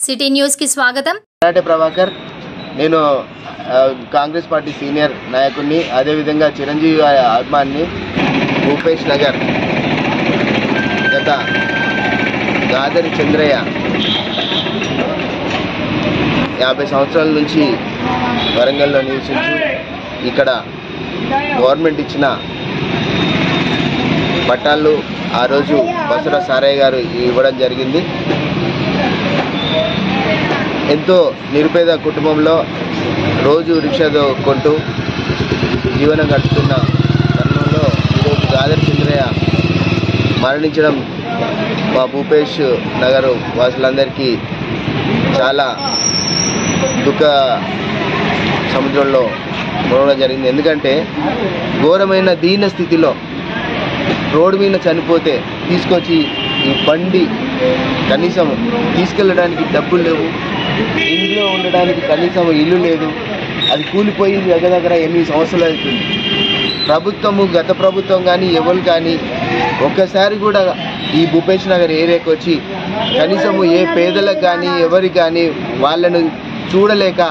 City news కి స్వాగతం. ప్రభాకర్, నేను కాంగ్రెస్ పార్టీ సీనియర్ నాయకుడిని, అదేవిధంగా చిరంజీవి అభిమాని. భూపేష్ నగర్ గత గాదరి చంద్రయ్య 50 సంవత్సరాల నుంచి వరంగల్లో నివసించి ఇక్కడ గవర్నమెంట్ ఇచ్చిన పట్టాలు ఆ రోజు బసరా సారయ్య గారు ఇవ్వడం జరిగింది. ఎంతో నిరుపేద కుటుంబంలో రోజు రిక్షా కొంటూ జీవనం గడుపుతున్న తరుణంలో ఈరోజు గాదరి చంద్రయ్య మరణించడం మా భూపేష్ నగర్ వాసులందరికీ చాలా దుఃఖ సముద్రంలో మునగడం జరిగింది. ఎందుకంటే ఘోరమైన దీన స్థితిలో రోడ్డు మీద చనిపోతే తీసుకొచ్చి ఈ బండి కనీసం తీసుకెళ్ళడానికి డబ్బులు లేవు, ఇంట్లో ఉండడానికి కనీసం ఇల్లు లేదు, అది కూలిపోయి దగ్గర 8 సంవత్సరాలు అవుతుంది. ప్రభుత్వము, గత ప్రభుత్వం కానీ ఎవరు కానీ ఒక్కసారి కూడా ఈ భూపేష్ నగర్ ఏరియాకి వచ్చి కనీసము ఏ పేదలకు కానీ ఎవరికి కానీ వాళ్ళను చూడలేక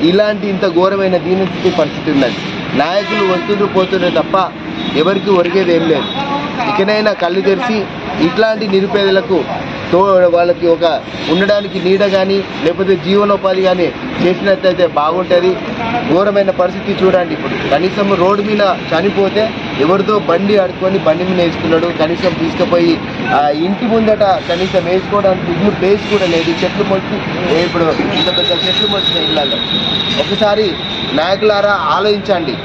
ఇలాంటి ఇంత ఘోరమైన దీనస్థితి పరిస్థితి ఉన్నది. నాయకులు వస్తున్నారు పోతున్నారు తప్ప ఎవరికి ఒరిగేది ఏం లేదు. ఇకనైనా కళ్ళు తెరిచి ఇట్లాంటి నిరుపేదలకు వాళ్ళకి ఒక ఉండడానికి నీడ కానీ లేకపోతే జీవనోపాధి కానీ చేసినట్లయితే బాగుంటుంది. ఘోరమైన పరిస్థితి చూడండి. ఇప్పుడు కనీసం రోడ్డు మీద చనిపోతే ఎవరితో బండి ఆడుకొని బండి మీద వేసుకున్నాడు, కనీసం తీసుకుపోయి ఇంటి ముందట కనీసం వేసుకోవడానికి ఇల్లు ప్లేస్ కూడా లేదు. చెట్లు మొలిచి ఇప్పుడు ఇంత పెద్ద చెట్లు మొలిచిన ఇళ్ళల్లో ఒకసారి నాయకులారా ఆలోచించండి.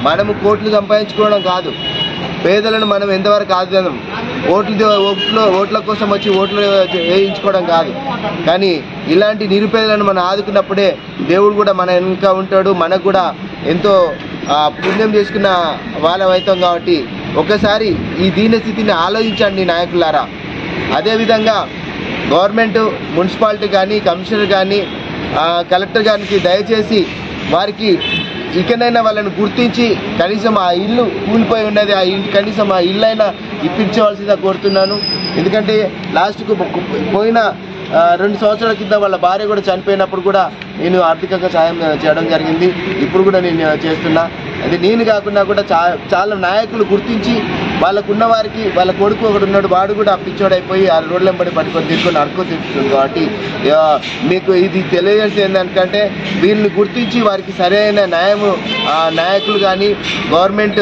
మనము కోట్లు సంపాదించుకోవడం కాదు, పేదలను మనం ఎంతవరకు ఆదరడం, ఓట్ల కోసం వచ్చి ఓట్లు వేయించుకోవడం కాదు. కానీ ఇలాంటి నిరుపేదలను మనం ఆదుకున్నప్పుడే దేవుడు కూడా మన వెనుక ఉంటాడు, మనకు కూడా ఎంతో పుణ్యం చేసుకున్న వాళ్ళం అవుతాం. కాబట్టి ఒకసారి ఈ దీనస్థితిని ఆలోచించండి నాయకులారా. అదేవిధంగా గవర్నమెంట్, మున్సిపాలిటీ కానీ, కమిషనర్ కానీ, కలెక్టర్ గారికి దయచేసి వారికి ఇకనైనా వాళ్ళని గుర్తించి కనీసం ఆ ఇల్లు కూలిపోయి ఉన్నది, ఆ ఇంటి కనీసం ఆ ఇల్లు అయినా ఇప్పించవలసిందిగా కోరుతున్నాను. ఎందుకంటే లాస్ట్కు పోయిన 2 సంవత్సరాల కింద వాళ్ళ భార్య కూడా చనిపోయినప్పుడు కూడా నేను ఆర్థికంగా సాయం చేయడం జరిగింది. ఇప్పుడు కూడా నేను చేస్తున్నా. అది నేను కాకుండా కూడా చాలా నాయకులు గుర్తించి వాళ్ళకున్న వారికి, వాళ్ళ కొడుకు ఒకడు ఉన్నాడు, వాడు కూడా పిచ్చోడైపోయి ఆ రోడ్లెంబడి పట్టుకొని తీసుకొని అడుక్కొని తింటుంది. కాబట్టి మీకు ఇది తెలియజేసేది ఏంటంటే వీళ్ళని గుర్తించి వారికి సరైన న్యాయము నాయకులు కానీ, గవర్నమెంట్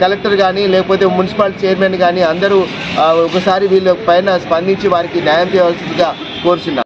కలెక్టర్ కానీ, లేకపోతే మున్సిపాలిటీ చైర్మన్ కానీ అందరూ ఒకసారి వీళ్ళ పైన స్పందించి వారికి న్యాయం చేయవలసిందిగా కోరుచున్నారు.